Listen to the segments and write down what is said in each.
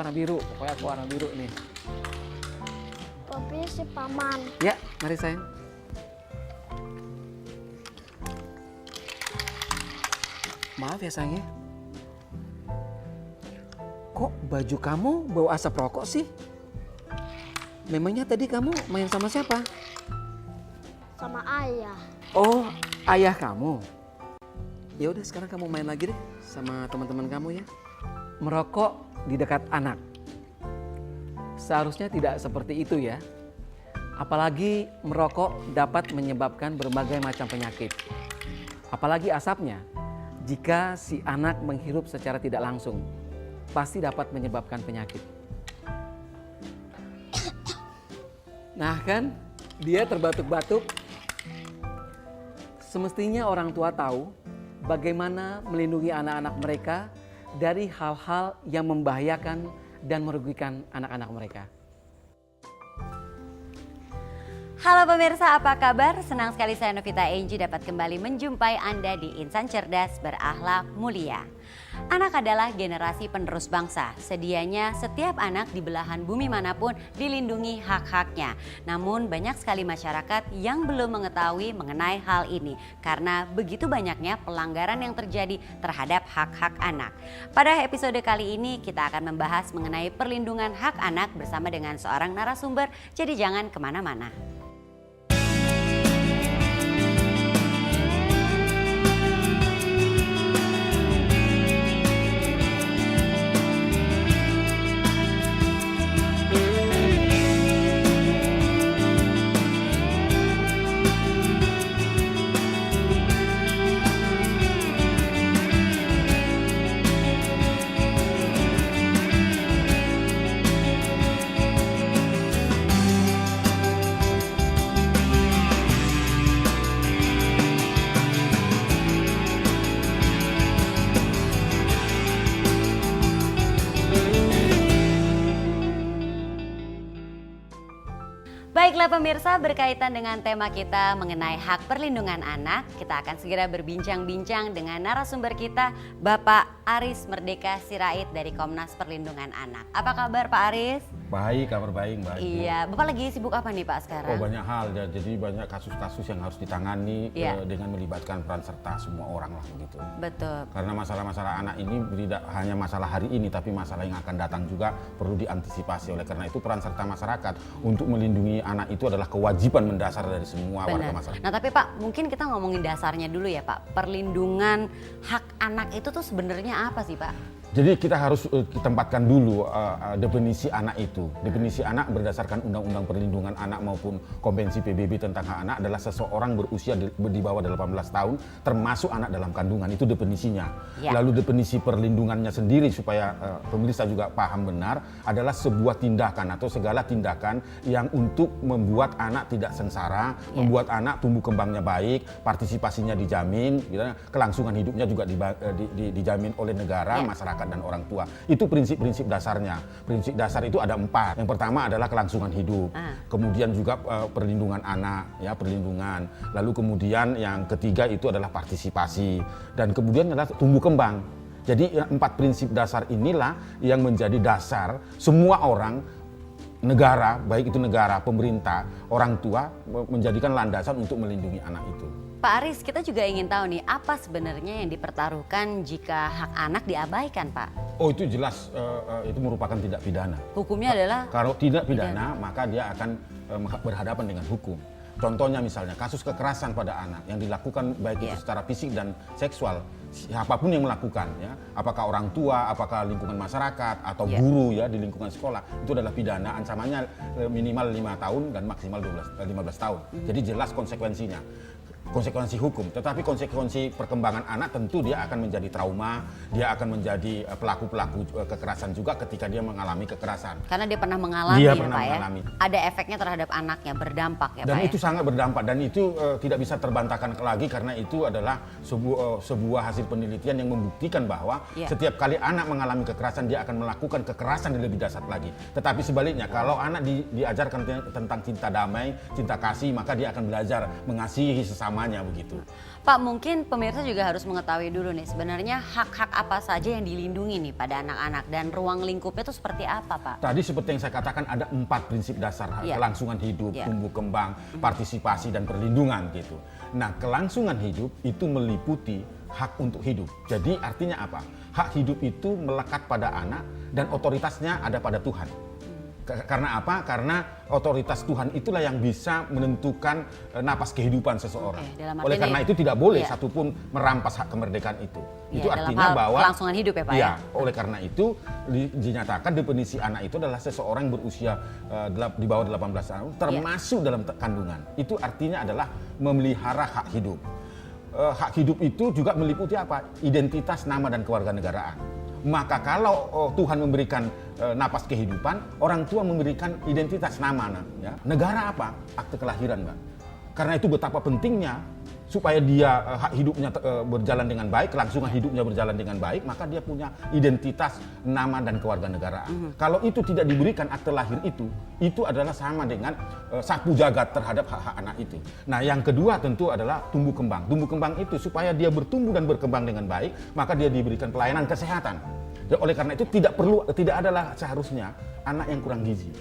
warna biru. Pokoknya aku warna biru nih. Kopi si paman. Ya, mari sayang. Maaf ya sayang ya. Kok baju kamu bau asap rokok sih? Memangnya tadi kamu main sama siapa? Sama ayah. Oh, ayah kamu. Ya udah sekarang kamu main lagi deh sama teman-teman kamu ya. Merokok di dekat anak. Seharusnya tidak seperti itu ya. Apalagi merokok dapat menyebabkan berbagai macam penyakit. Apalagi asapnya. Jika si anak menghirup secara tidak langsung, pasti dapat menyebabkan penyakit. Nah kan, dia terbatuk-batuk. Semestinya orang tua tahu bagaimana melindungi anak-anak mereka dari hal-hal yang membahayakan dan merugikan anak-anak mereka. Halo pemirsa, apa kabar? Senang sekali saya Novita Enji dapat kembali menjumpai Anda di Insan Cerdas Berakhlak Mulia. Anak adalah generasi penerus bangsa. Sedianya setiap anak di belahan bumi manapun dilindungi hak-haknya. Namun banyak sekali masyarakat yang belum mengetahui mengenai hal ini karena begitu banyaknya pelanggaran yang terjadi terhadap hak-hak anak. Pada episode kali ini kita akan membahas mengenai perlindungan hak anak bersama dengan seorang narasumber, jadi jangan kemana-mana. Baiklah pemirsa, berkaitan dengan tema kita mengenai hak perlindungan anak, kita akan segera berbincang-bincang dengan narasumber kita, Bapak Aris Merdeka Sirait dari Komnas Perlindungan Anak. Apa kabar Pak Aris? Baik, kabar baik, baik. Iya, Bapak lagi sibuk apa nih Pak sekarang? Oh banyak hal, jadi banyak kasus-kasus yang harus ditangani Iya. dengan melibatkan peran serta semua orang lah begitu. Betul. Karena masalah-masalah anak ini tidak hanya masalah hari ini, tapi masalah yang akan datang juga perlu diantisipasi. Oleh karena itu peran serta masyarakat untuk melindungi anak itu adalah kewajiban mendasar dari semua warga Benar. masyarakat. Nah tapi Pak, mungkin kita ngomongin dasarnya dulu ya Pak. Perlindungan hak anak itu tuh sebenarnya apa sih Pak? Jadi kita harus tempatkan dulu definisi anak itu. Definisi anak berdasarkan Undang-Undang Perlindungan Anak maupun Konvensi PBB tentang hak anak adalah seseorang berusia di bawah 18 tahun termasuk anak dalam kandungan. Itu definisinya. Ya. Lalu definisi perlindungannya sendiri supaya pemirsa juga paham benar adalah sebuah tindakan atau segala tindakan yang untuk membuat anak tidak sengsara, membuat anak tumbuh kembangnya baik, partisipasinya dijamin, gitu, kelangsungan hidupnya juga dijamin oleh negara, masyarakat dan orang tua. Itu prinsip-prinsip dasarnya. Prinsip dasar itu ada 4. Yang pertama adalah kelangsungan hidup. Kemudian juga perlindungan anak, ya perlindungan. Lalu kemudian yang ketiga itu adalah partisipasi. Dan kemudian adalah tumbuh kembang. Jadi 4 prinsip dasar inilah yang menjadi dasar semua orang, negara, baik itu negara, pemerintah, orang tua menjadikan landasan untuk melindungi anak itu. Pak Aris, kita juga ingin tahu nih, apa sebenarnya yang dipertaruhkan jika hak anak diabaikan, Pak? Oh itu jelas, itu merupakan tindak pidana. Hukumnya adalah? Kalau tidak pidana, maka dia akan berhadapan dengan hukum. Contohnya misalnya kasus kekerasan pada anak yang dilakukan baik itu secara fisik dan seksual. Siapapun yang melakukan, ya, apakah orang tua, apakah lingkungan masyarakat, atau guru ya di lingkungan sekolah, itu adalah pidana, ancamannya minimal 5 tahun dan maksimal 15 tahun. Jadi jelas konsekuensinya. Konsekuensi hukum, tetapi konsekuensi perkembangan anak tentu dia akan menjadi trauma, dia akan menjadi pelaku-pelaku kekerasan juga ketika dia mengalami kekerasan. Karena dia pernah mengalami Dia ya pernah Pak mengalami. ya? Ada efeknya terhadap anaknya, berdampak ya Dan Pak itu ya? sangat berdampak dan itu tidak bisa terbantahkan lagi karena itu adalah sebuah hasil penelitian yang membuktikan bahwa setiap kali anak mengalami kekerasan dia akan melakukan kekerasan yang lebih dahsyat lagi. Tetapi sebaliknya kalau anak diajarkan tentang cinta damai, cinta kasih, maka dia akan belajar mengasihi sesama utamanya begitu. Pak, mungkin pemirsa juga harus mengetahui dulu nih sebenarnya hak-hak apa saja yang dilindungi nih pada anak-anak dan ruang lingkupnya itu seperti apa, Pak? Tadi seperti yang saya katakan ada 4 prinsip dasar kelangsungan hidup, tumbuh kembang, partisipasi dan perlindungan gitu. Nah, kelangsungan hidup itu meliputi hak untuk hidup. Jadi artinya apa? Hak hidup itu melekat pada anak dan otoritasnya ada pada Tuhan. Karena apa? Karena otoritas Tuhan itulah yang bisa menentukan napas kehidupan seseorang. Oleh karena itu tidak boleh satupun merampas hak kemerdekaan itu. Itu artinya bahwa kelangsungan hidup ya Pak ya? Oleh karena itu dinyatakan definisi anak itu adalah seseorang yang berusia di bawah 18 tahun termasuk dalam kandungan. Itu artinya adalah memelihara hak hidup. Hak hidup itu juga meliputi apa? Identitas, nama dan kewarganegaraan. Maka kalau Tuhan memberikan napas kehidupan, orang tua memberikan identitas nama. Ya. Negara apa? Akte kelahiran, Mbak. Karena itu betapa pentingnya supaya dia hak hidupnya berjalan dengan baik, kelangsungan hidupnya berjalan dengan baik, maka dia punya identitas, nama dan kewarganegaraan. Kalau itu tidak diberikan akte lahir itu adalah sama dengan sapu jagat terhadap hak-hak anak itu. Nah, yang kedua tentu adalah tumbuh kembang. Tumbuh kembang itu supaya dia bertumbuh dan berkembang dengan baik, maka dia diberikan pelayanan kesehatan. Dan oleh karena itu tidak adalah seharusnya anak yang kurang gizi.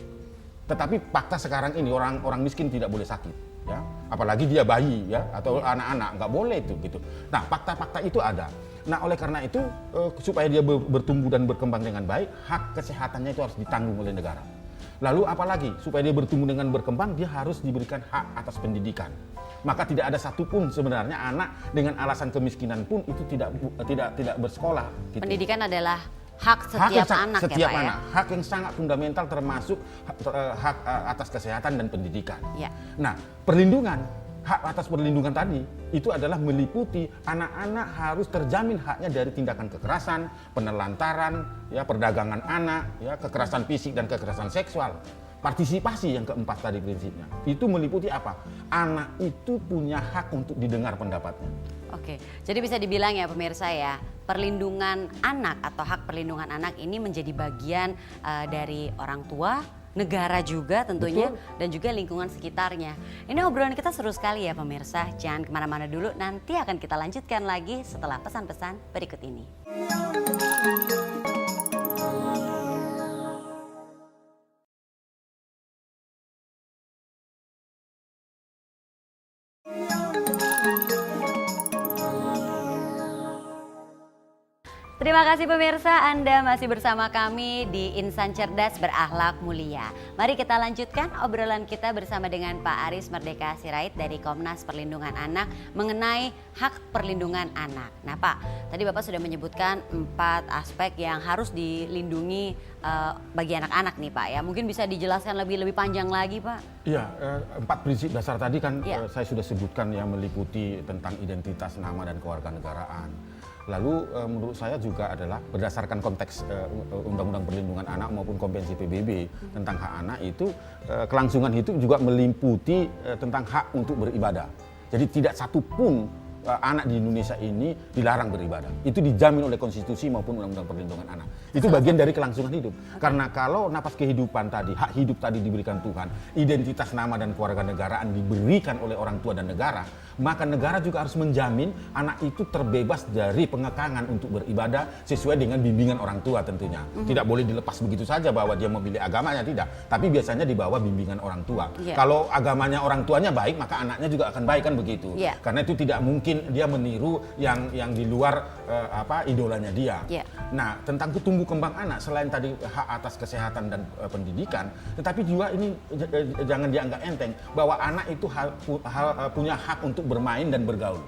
Tetapi fakta sekarang ini orang miskin tidak boleh sakit. Ya, apalagi dia bayi ya atau anak-anak nggak boleh itu gitu. Nah, fakta-fakta itu ada. Nah, oleh karena itu supaya dia bertumbuh dan berkembang dengan baik, hak kesehatannya itu harus ditanggung oleh negara. Lalu apalagi supaya dia bertumbuh dengan berkembang, dia harus diberikan hak atas pendidikan. Maka tidak ada satupun sebenarnya anak dengan alasan kemiskinan pun itu tidak bersekolah. Gitu. Pendidikan adalah hak setiap anak setiap ya Pak anak. ya? Hak yang sangat fundamental termasuk hak atas kesehatan dan pendidikan. Ya. Nah, perlindungan, hak atas perlindungan tadi itu adalah meliputi anak-anak harus terjamin haknya dari tindakan kekerasan, penelantaran, ya perdagangan anak, ya kekerasan fisik dan kekerasan seksual. Partisipasi yang keempat tadi prinsipnya, itu meliputi apa? Anak itu punya hak untuk didengar pendapatnya. Oke, jadi bisa dibilang ya pemirsa ya, perlindungan anak atau hak perlindungan anak ini menjadi bagian dari orang tua, negara juga tentunya, dan juga lingkungan sekitarnya. Ini obrolan kita seru sekali ya pemirsa, jangan kemana-mana dulu, nanti akan kita lanjutkan lagi setelah pesan-pesan berikut ini. Terima kasih pemirsa, Anda masih bersama kami di Insan Cerdas Berakhlak Mulia. Mari kita lanjutkan obrolan kita bersama dengan Pak Aris Merdeka Sirait dari Komnas Perlindungan Anak mengenai hak perlindungan anak. Nah Pak, tadi Bapak sudah menyebutkan 4 aspek yang harus dilindungi bagi anak-anak nih Pak ya. Mungkin bisa dijelaskan lebih panjang lagi Pak? Iya, 4 prinsip dasar tadi kan saya sudah sebutkan yang meliputi tentang identitas, nama dan kewarganegaraan. Lalu menurut saya juga adalah berdasarkan konteks Undang-Undang Perlindungan Anak maupun Konvensi PBB tentang hak anak itu kelangsungan hidup juga meliputi tentang hak untuk beribadah. Jadi tidak satupun anak di Indonesia ini dilarang beribadah. Itu dijamin oleh konstitusi maupun Undang-Undang Perlindungan Anak. Itu bagian dari kelangsungan hidup. Karena kalau napas kehidupan tadi, hak hidup tadi diberikan Tuhan, identitas, nama dan kewarganegaraan diberikan oleh orang tua dan negara, maka negara juga harus menjamin anak itu terbebas dari pengekangan untuk beribadah sesuai dengan bimbingan orang tua tentunya. Tidak boleh dilepas begitu saja bahwa dia memilih agamanya, tidak. Tapi biasanya di bawah bimbingan orang tua. Kalau agamanya orang tuanya baik, maka anaknya juga akan baik kan begitu. Karena itu tidak mungkin dia meniru yang di luar idolanya dia. Nah, tentang tumbuh kembang anak selain tadi hak atas kesehatan dan pendidikan, tetapi juga ini jangan dianggap enteng bahwa anak itu punya hak untuk bermain dan bergaul.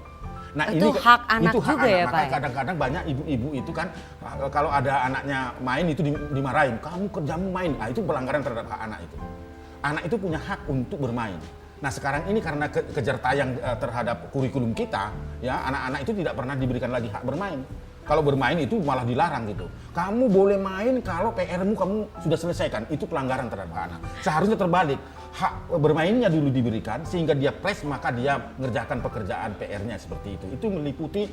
Nah, itu ini hak anak itu hak juga anak. ya Maka Pak? kadang-kadang banyak ibu-ibu itu kan kalau ada anaknya main itu dimarahin, kamu kerjamu main. Nah, itu pelanggaran terhadap hak anak itu. Anak itu punya hak untuk bermain. Nah, sekarang ini karena kejar tayang terhadap kurikulum kita, ya anak-anak itu tidak pernah diberikan lagi hak bermain. Kalau bermain itu malah dilarang gitu. Kamu boleh main kalau PR-mu kamu sudah selesaikan. Itu pelanggaran terhadap hak anak. Seharusnya terbalik. Hak bermainnya dulu diberikan sehingga dia fresh maka dia mengerjakan pekerjaan PR-nya seperti itu. Itu meliputi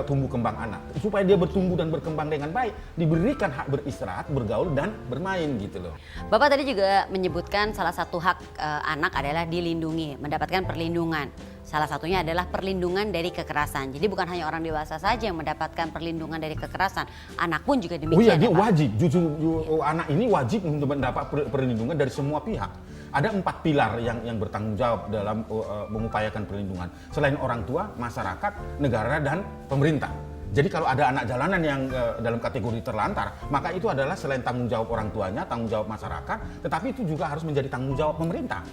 tumbuh kembang anak. Supaya dia bertumbuh dan berkembang dengan baik, diberikan hak beristirahat, bergaul dan bermain gitu loh. Bapak tadi juga menyebutkan salah satu hak anak adalah dilindungi, mendapatkan perlindungan. Salah satunya adalah perlindungan dari kekerasan. Jadi bukan hanya orang dewasa saja yang mendapatkan perlindungan dari kekerasan, anak pun juga demikian. Oh iya, dia ya, Pak? wajib. Justru anak ini wajib untuk mendapat perlindungan dari semua pihak. Ada 4 pilar yang bertanggung jawab dalam mengupayakan perlindungan. Selain orang tua, masyarakat, negara, dan pemerintah. Jadi kalau ada anak jalanan yang dalam kategori terlantar, maka itu adalah selain tanggung jawab orang tuanya, tanggung jawab masyarakat, tetapi itu juga harus menjadi tanggung jawab pemerintah.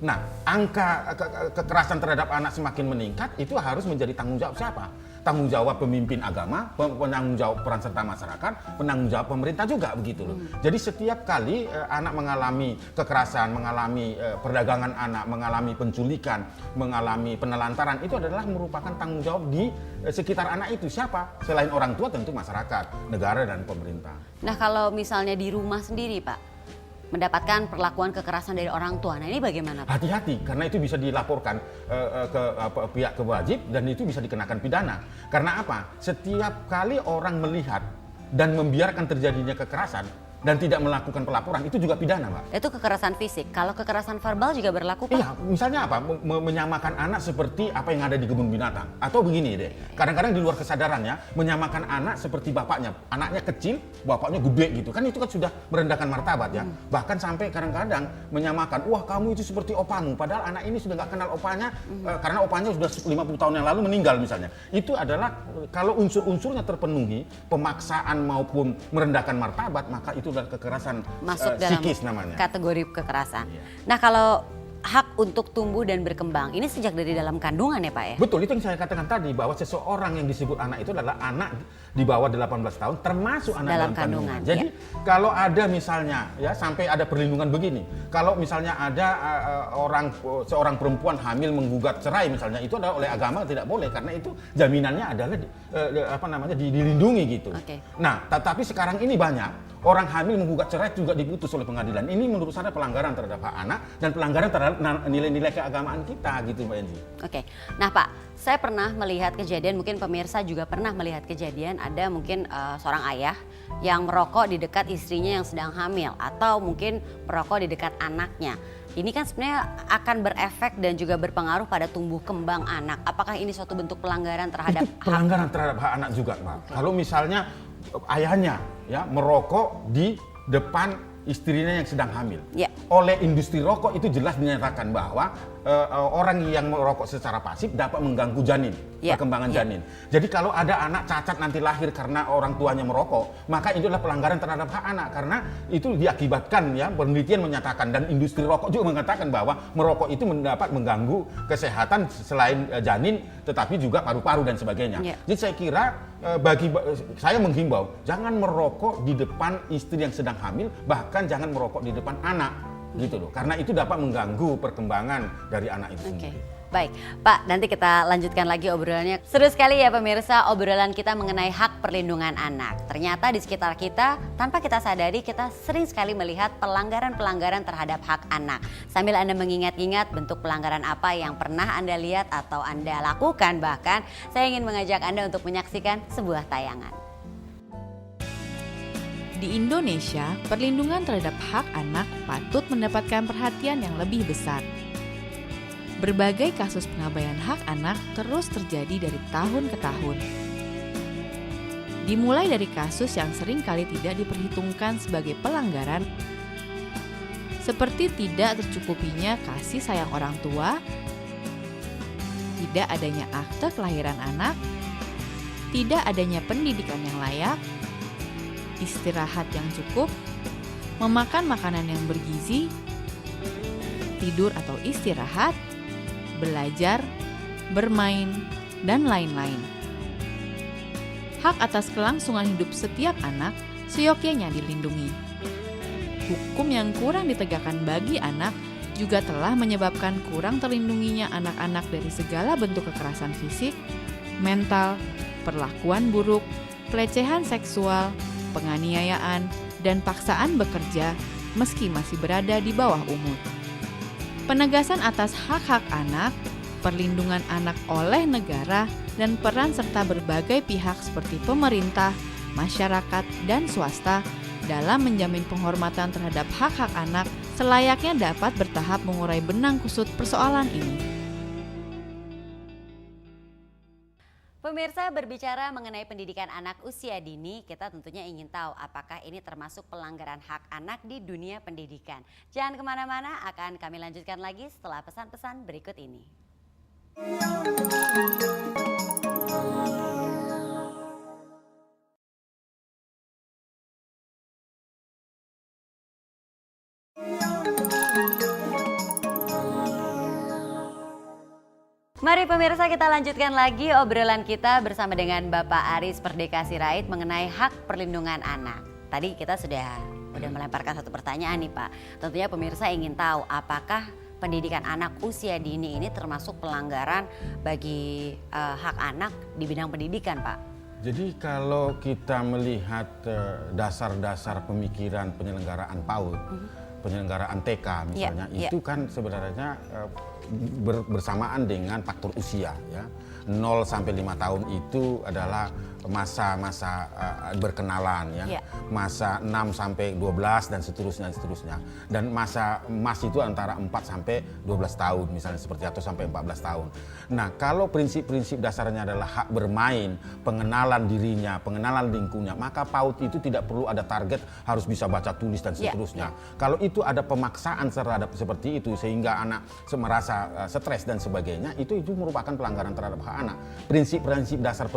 Nah, angka kekerasan terhadap anak semakin meningkat, itu harus menjadi tanggung jawab siapa? Tanggung jawab pemimpin agama, penanggung jawab peran serta masyarakat, penanggung jawab pemerintah juga begitu loh. Jadi setiap kali anak mengalami kekerasan, mengalami perdagangan anak, mengalami penculikan, mengalami penelantaran, itu adalah merupakan tanggung jawab di sekitar anak itu. Siapa? Selain orang tua tentu masyarakat, negara, dan pemerintah. Nah kalau misalnya di rumah sendiri Pak, mendapatkan perlakuan kekerasan dari orang tua, nah ini bagaimana Pak? Hati-hati, karena itu bisa dilaporkan ke pihak kewajib dan itu bisa dikenakan pidana. Karena apa? Setiap kali orang melihat dan membiarkan terjadinya kekerasan dan tidak melakukan pelaporan, itu juga pidana, Mbak. Itu kekerasan fisik. Kalau kekerasan verbal juga berlaku, Pak? Iya, misalnya apa? Menyamakan anak seperti apa yang ada di kebun binatang. Atau begini deh, kadang-kadang di luar kesadarannya, menyamakan anak seperti bapaknya. Anaknya kecil, bapaknya gede gitu. Kan itu kan sudah merendahkan martabat ya. Bahkan sampai kadang-kadang menyamakan, wah kamu itu seperti opamu. Padahal anak ini sudah nggak kenal opanya, karena opanya sudah 50 tahun yang lalu meninggal misalnya. Itu adalah, kalau unsur-unsurnya terpenuhi, pemaksaan maupun merendahkan martabat, maka itu adalah kekerasan masuk dalam psikis namanya. Kategori kekerasan. Iya. Nah kalau hak untuk tumbuh dan berkembang, ini sejak dari dalam kandungan ya Pak ya? Betul, itu yang saya katakan tadi, bahwa seseorang yang disebut anak itu adalah anak di bawah 18 tahun termasuk anak dalam kandungan. Jadi kalau ada misalnya ya sampai ada perlindungan begini, kalau misalnya ada seorang perempuan hamil menggugat cerai misalnya, itu adalah oleh agama tidak boleh karena itu jaminannya adalah dilindungi gitu. Okay. Nah, tapi sekarang ini banyak orang hamil menggugat cerai juga diputus oleh pengadilan. Ini menurut saya pelanggaran terhadap hak anak dan pelanggaran terhadap nilai-nilai keagamaan kita gitu Mbak Enzi. Oke, nah Pak, saya pernah melihat kejadian, mungkin pemirsa juga pernah melihat kejadian, ada mungkin seorang ayah yang merokok di dekat istrinya yang sedang hamil atau mungkin merokok di dekat anaknya. Ini kan sebenarnya akan berefek dan juga berpengaruh pada tumbuh kembang anak. Apakah ini suatu bentuk pelanggaran terhadap itu pelanggaran terhadap hak anak juga, Mbak. Okay. Kalau misalnya ayahnya ya merokok di depan istrinya yang sedang hamil. Yeah. Oleh industri rokok itu jelas dinyatakan bahwa orang yang merokok secara pasif dapat mengganggu janin, perkembangan janin. Jadi kalau ada anak cacat nanti lahir karena orang tuanya merokok, maka itu adalah pelanggaran terhadap hak anak karena itu diakibatkan ya, penelitian menyatakan dan industri rokok juga mengatakan bahwa merokok itu dapat mengganggu kesehatan selain janin tetapi juga paru-paru dan sebagainya. Yeah. Jadi saya kira saya menghimbau jangan merokok di depan istri yang sedang hamil, bahkan jangan merokok di depan anak. Gitu loh, karena itu dapat mengganggu perkembangan dari anak itu sendiri. Baik, Pak, nanti kita lanjutkan lagi obrolannya. Seru sekali ya pemirsa, obrolan kita mengenai hak perlindungan anak. Ternyata di sekitar kita, tanpa kita sadari, kita sering sekali melihat pelanggaran-pelanggaran terhadap hak anak. Sambil Anda mengingat-ingat bentuk pelanggaran apa yang pernah Anda lihat atau Anda lakukan, bahkan saya ingin mengajak Anda untuk menyaksikan sebuah tayangan. Di Indonesia, perlindungan terhadap hak anak patut mendapatkan perhatian yang lebih besar. Berbagai kasus pengabaian hak anak terus terjadi dari tahun ke tahun. Dimulai dari kasus yang sering kali tidak diperhitungkan sebagai pelanggaran, seperti tidak tercukupinya kasih sayang orang tua, tidak adanya akte kelahiran anak, tidak adanya pendidikan yang layak, istirahat yang cukup, memakan makanan yang bergizi, tidur atau istirahat, belajar, bermain, dan lain-lain. Hak atas kelangsungan hidup setiap anak seyogyanya dilindungi. Hukum yang kurang ditegakkan bagi anak juga telah menyebabkan kurang terlindunginya anak-anak dari segala bentuk kekerasan fisik, mental, perlakuan buruk, pelecehan seksual, penganiayaan, dan paksaan bekerja meski masih berada di bawah umur. Penegasan atas hak-hak anak, perlindungan anak oleh negara, dan peran serta berbagai pihak seperti pemerintah, masyarakat, dan swasta dalam menjamin penghormatan terhadap hak-hak anak selayaknya dapat bertahap mengurai benang kusut persoalan ini. Pemirsa, berbicara mengenai pendidikan anak usia dini, kita tentunya ingin tahu apakah ini termasuk pelanggaran hak anak di dunia pendidikan. Jangan kemana-mana, akan kami lanjutkan lagi setelah pesan-pesan berikut ini. Mari pemirsa, kita lanjutkan lagi obrolan kita bersama dengan Bapak Aris Perdeka Sirait mengenai hak perlindungan anak. Tadi kita sudah melemparkan satu pertanyaan nih Pak. Tentunya pemirsa ingin tahu apakah pendidikan anak usia dini ini termasuk pelanggaran bagi hak anak di bidang pendidikan Pak? Jadi kalau kita melihat dasar-dasar pemikiran penyelenggaraan PAUD, penyelenggaraan TK misalnya, itu kan sebenarnya bersamaan dengan faktor usia ya. 0 sampai 5 tahun itu adalah masa-masa berkenalan ya. Masa 6 sampai 12 dan seterusnya. Dan masa emas itu antara 4 sampai 12 tahun misalnya seperti atau sampai 14 tahun. Nah, kalau prinsip-prinsip dasarnya adalah hak bermain, pengenalan dirinya, pengenalan lingkungannya, maka PAUD itu tidak perlu ada target harus bisa baca tulis dan seterusnya. Kalau itu ada pemaksaan terhadap seperti itu sehingga anak merasa stres dan sebagainya, itu merupakan pelanggaran terhadap hak anak. Prinsip-prinsip dasar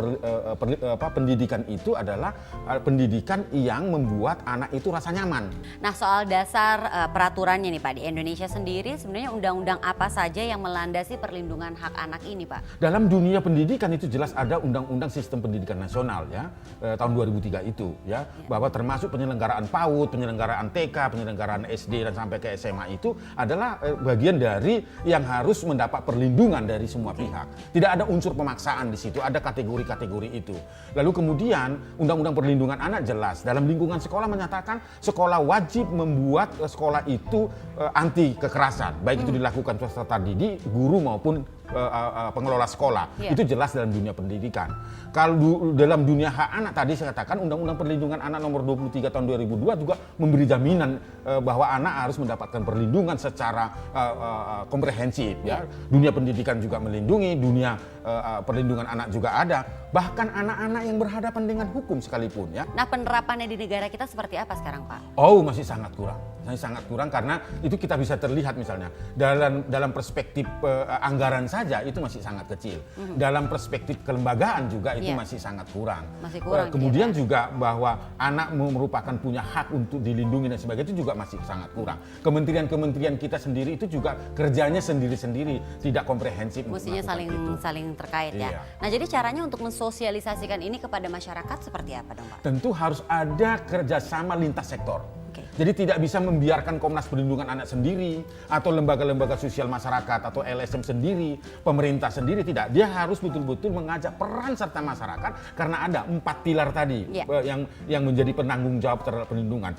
pendidikan itu adalah pendidikan yang membuat anak itu rasa nyaman. Nah, soal dasar peraturannya nih Pak, di Indonesia sendiri sebenarnya undang-undang apa saja yang melandasi perlindungan hak anak ini Pak? Dalam dunia pendidikan itu jelas ada Undang-Undang Sistem Pendidikan Nasional ya, tahun 2003 itu ya, bahwa termasuk penyelenggaraan PAUD, penyelenggaraan TK, penyelenggaraan SD dan sampai ke SMA itu adalah bagian dari yang harus mendapat perlindungan dari semua pihak. Tidak ada unsur pemaksaan di situ, ada kategori-kategori itu. Lalu kemudian Undang-Undang Perlindungan Anak jelas dalam lingkungan sekolah menyatakan sekolah wajib membuat sekolah itu anti kekerasan, baik itu dilakukan peserta didik, guru maupun pengelola sekolah. Itu jelas dalam dunia pendidikan. Kalau dalam dunia hak anak tadi saya katakan Undang-Undang Perlindungan Anak nomor 23 tahun 2002 juga memberi jaminan bahwa anak harus mendapatkan perlindungan secara komprehensif ya. Dunia pendidikan juga melindungi, dunia perlindungan anak juga ada, bahkan anak-anak yang berhadapan dengan hukum sekalipun ya. Nah, penerapannya di negara kita seperti apa sekarang Pak? Oh, masih sangat kurang. Masih sangat kurang karena itu kita bisa terlihat misalnya dalam perspektif anggaran saja itu masih sangat kecil. Dalam perspektif kelembagaan juga itu masih sangat kurang. Masih kurang. Kemudian juga bahwa anak merupakan punya hak untuk dilindungi dan sebagainya itu juga masih sangat kurang. Kementerian-kementerian kita sendiri itu juga kerjanya sendiri-sendiri, tidak komprehensif. Mestinya saling terkait ya. Nah, jadi caranya untuk mensosialisasikan ini kepada masyarakat seperti apa dong Pak? Tentu harus ada kerjasama lintas sektor. Jadi tidak bisa membiarkan Komnas Perlindungan Anak sendiri atau lembaga-lembaga sosial masyarakat atau LSM sendiri, pemerintah sendiri, tidak. Dia harus betul-betul mengajak peran serta masyarakat karena ada 4 pilar tadi yang menjadi penanggung jawab terhadap perlindungan.